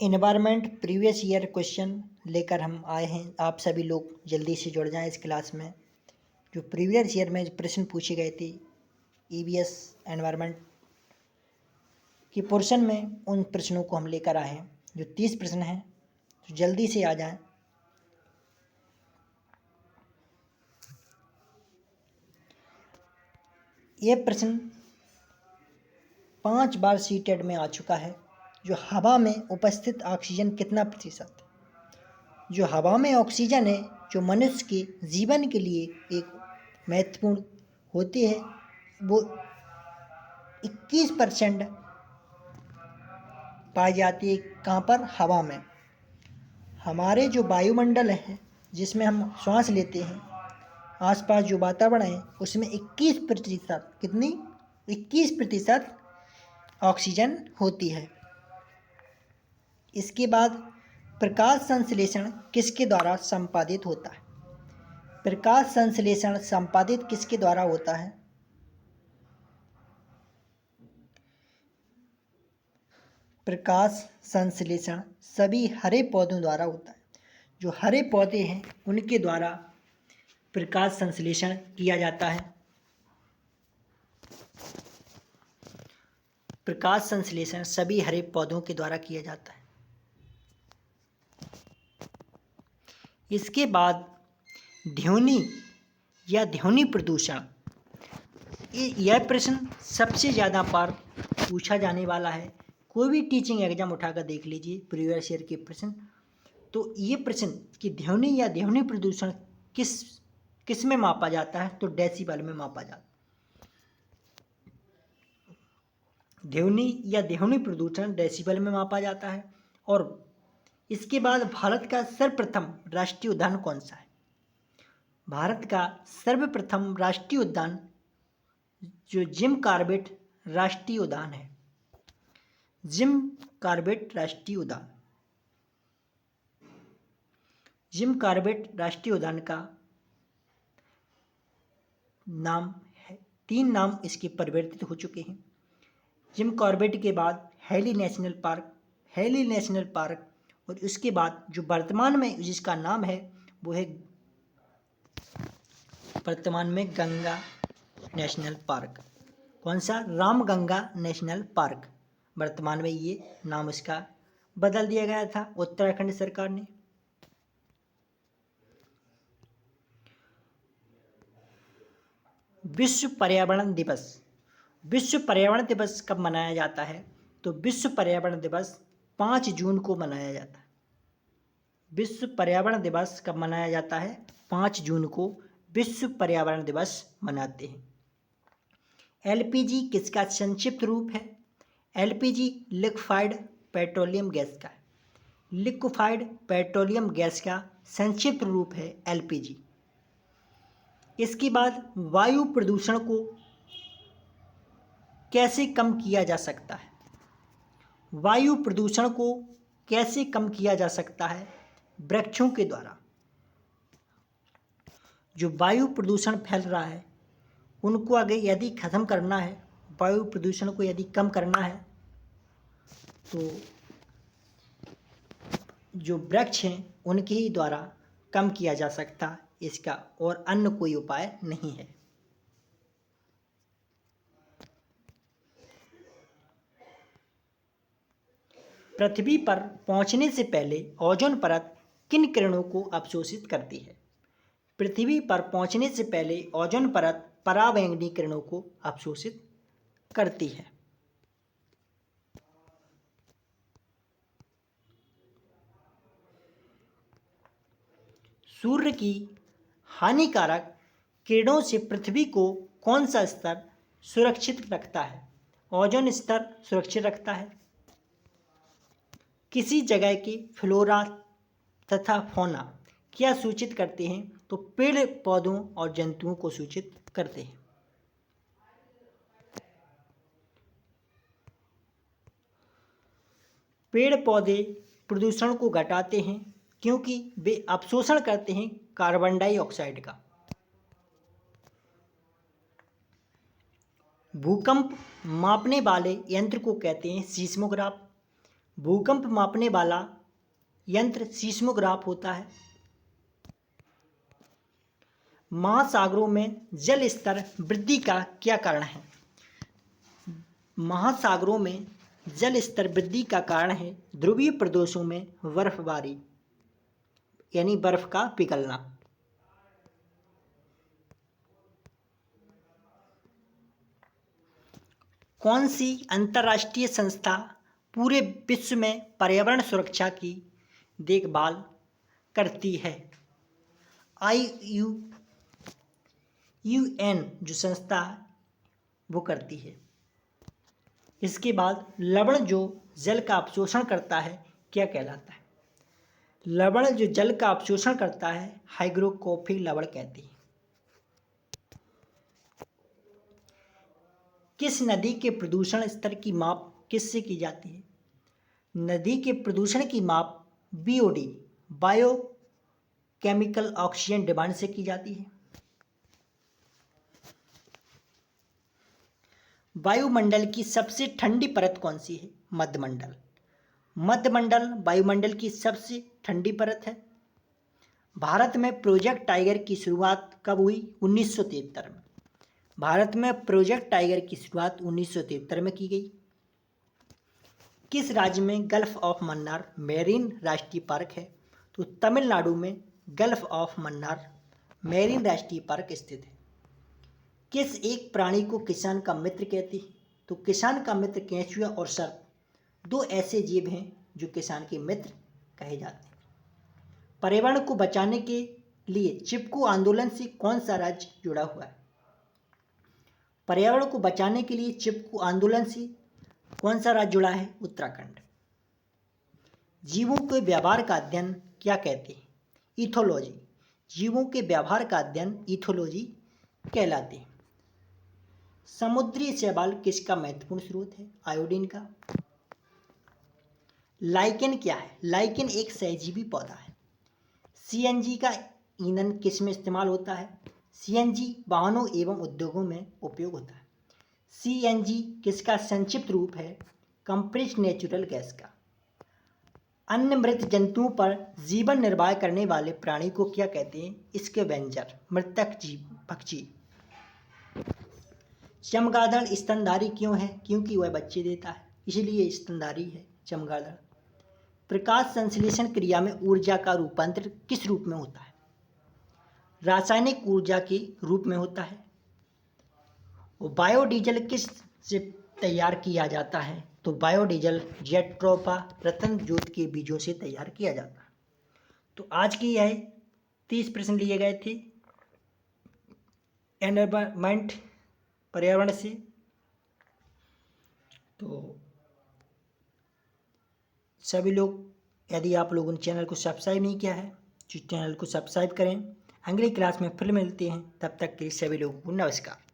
Environment previous year question लेकर हम आए हैं। आप सभी लोग जल्दी से जुड़ जाएं इस क्लास में। जो प्रीवियस ईयर में प्रश्न पूछे गए थे ईवीएस एनवायरनमेंट के पोर्शन में, उन प्रश्नों को हम लेकर आए हैं। जो 30 प्रश्न हैं, तो जल्दी से आ जाएं। ये प्रश्न 5 बार सीटेड में आ चुका है। जो हवा में उपस्थित ऑक्सीजन कितना प्रतिशत? जो हवा में ऑक्सीजन है, जो मनुष्य के जीवन के लिए एक महत्वपूर्ण होती है, वो 21% पाई जाती है। कहाँ पर? हवा में। हमारे जो वायुमंडल है, जिसमें हम श्वास लेते हैं, आसपास जो वातावरण है, उसमें 21% कितनी? 21% ऑक्सीजन होती है। इसके बाद प्रकाश संश्लेषण किसके द्वारा संपादित होता है? प्रकाश संश्लेषण संपादित किसके द्वारा होता है? प्रकाश संश्लेषण सभी हरे पौधों द्वारा होता है। जो हरे पौधे हैं, उनके द्वारा प्रकाश संश्लेषण किया जाता है। प्रकाश संश्लेषण सभी हरे पौधों के द्वारा किया जाता है। इसके बाद ध्वनि या ध्वनि प्रदूषण, यह प्रश्न सबसे ज़्यादा बार पूछा जाने वाला है। कोई भी टीचिंग एग्जाम उठाकर देख लीजिए प्रीवियस ईयर के प्रश्न, तो ये प्रश्न कि ध्वनि या ध्वनि प्रदूषण किस में मापा जाता है, तो डेसिबल में मापा जाता है। ध्वनि या ध्वनि प्रदूषण डेसिबल में मापा जाता है। और इसके बाद भारत का सर्वप्रथम राष्ट्रीय उद्यान कौन सा है? भारत का सर्वप्रथम राष्ट्रीय उद्यान जो जिम कॉर्बेट राष्ट्रीय उद्यान है। जिम कॉर्बेट राष्ट्रीय उद्यान। जिम कॉर्बेट राष्ट्रीय उद्यान का नाम है, 3 नाम इसके परिवर्तित हो चुके हैं। जिम कॉर्बेट के बाद हेली नेशनल पार्क, और उसके बाद जो वर्तमान में जिसका नाम है, वो है वर्तमान में गंगा नेशनल पार्क। कौन सा? Ramganga national park. वर्तमान में ये नाम इसका बदल दिया गया था उत्तराखंड सरकार ने। विश्व पर्यावरण दिवस। विश्व पर्यावरण दिवस कब मनाया जाता है? तो विश्व पर्यावरण दिवस 5 जून को मनाया जाता है। विश्व पर्यावरण दिवस कब मनाया जाता है? 5 जून को विश्व पर्यावरण दिवस मनाते हैं। एलपीजी किसका संक्षिप्त रूप है? एलपीजी लिक्विफाइड पेट्रोलियम गैस का है। लिक्विफाइड पेट्रोलियम गैस का संक्षिप्त रूप है एलपीजी। इसके बाद वायु प्रदूषण को कैसे कम किया जा सकता है? वायु प्रदूषण को कैसे कम किया जा सकता है? वृक्षों के द्वारा। जो वायु प्रदूषण फैल रहा है, उनको आगे यदि खत्म करना है, वायु प्रदूषण को यदि कम करना है, तो जो वृक्ष हैं उनके ही द्वारा कम किया जा सकता है इसका, और अन्य कोई उपाय नहीं है। पृथ्वी पर पहुंचने से पहले ओजोन परत किन किरणों को अवशोषित करती है? पृथ्वी पर पहुंचने से पहले ओजोन परत पराबैंगनी किरणों को अवशोषित करती है। सूर्य की हानिकारक किरणों से पृथ्वी को कौन सा स्तर सुरक्षित रखता है? ओजोन स्तर सुरक्षित रखता है। किसी जगह के फ्लोरा तथा फौना क्या सूचित करते हैं? तो पेड़ पौधों और जंतुओं को सूचित करते हैं। पेड़ पौधे प्रदूषण को घटाते हैं क्योंकि वे अवशोषण करते हैं कार्बन डाइऑक्साइड का। भूकंप मापने वाले यंत्र को कहते हैं सीस्मोग्राफ। भूकंप मापने वाला यंत्र सीस्मोग्राफ होता है। महासागरों में जल स्तर वृद्धि का क्या कारण है? महासागरों में जल स्तर वृद्धि का कारण है ध्रुवीय प्रदेशों में बर्फबारी, यानी बर्फ का पिघलना। कौन सी अंतर्राष्ट्रीय संस्था पूरे विश्व में पर्यावरण सुरक्षा की देखभाल करती है? यूएन जो संस्था वो करती है। इसके बाद लवण जो जल का अवशोषण करता है क्या कहलाता है? लवण जो जल का अवशोषण करता है हाइग्रोस्कोपिक लवण कहती है। किस नदी के प्रदूषण स्तर की माप किससे की जाती है? नदी के प्रदूषण की माप BOD bio chemical oxygen demand से की जाती है। वायुमंडल की सबसे ठंडी परत कौन सी है? मध्यमंडल। मध्यमंडल वायुमंडल की सबसे ठंडी परत है। भारत में प्रोजेक्ट टाइगर की शुरुआत कब हुई? 1973 में। भारत में प्रोजेक्ट टाइगर की शुरुआत 1973 में की गई। किस राज्य में गल्फ ऑफ मन्नार मैरीन राष्ट्रीय पार्क है? तो तमिलनाडु में गल्फ ऑफ मन्नार मैरीन राष्ट्रीय पार्क स्थित है। किस एक प्राणी को किसान का मित्र कहते हैं? तो किसान का मित्र केंचुआ और सर्प दो ऐसे जीव हैं जो किसान के मित्र कहे जाते हैं। पर्यावरण को बचाने के लिए चिपको आंदोलन से कौन सा राज्य जुड़ा हुआ है? पर्यावरण को बचाने के लिए चिपको आंदोलन से कौन सा राज्य जुड़ा है? उत्तराखंड। जीवों के व्यवहार का अध्ययन क्या कहते हैं? इथोलॉजी। जीवों के व्यवहार का अध्ययन इथोलॉजी कहलाते हैं। समुद्री शैवाल किसका महत्वपूर्ण स्रोत है? आयोडीन का। लाइकेन क्या है? लाइकेन एक सहजीवी पौधा है। सीएनजी का ईंधन किस में इस्तेमाल होता है? सीएनजी वाहनों एवं उद्योगों में उपयोग होता है। सीएनजी किसका संक्षिप्त रूप है? कंप्रेस्ड नेचुरल गैस का। अन्य मृत जंतुओं पर जीवन निर्वाह करने वाले प्राणी को क्या कहते हैं? स्कैवेंजर, मृतक जीव पक्षी। चमगादड़ स्तनधारी क्यों है? क्योंकि वह बच्चे देता है, इसलिए स्तनधारी है चमगादड़। प्रकाश संश्लेषण क्रिया में ऊर्जा का रूपांतरण किस रूप में होता है? रासायनिक ऊर्जा के रूप में होता है। बायोडीजल किस से तैयार किया जाता है? तो बायोडीजल जेट्रोफा रतन जोत के बीजों से तैयार किया जाता है। तो आज की यह 30 प्रश्न लिए गए थे एनवायरनमेंट पर्यावरण से। तो सभी लोग, यदि आप लोगों ने चैनल को सब्सक्राइब नहीं किया है तो चैनल को सब्सक्राइब करें। अगली क्लास में फिर मिलते हैं, तब तक के लिए सभी लोगों को नमस्कार।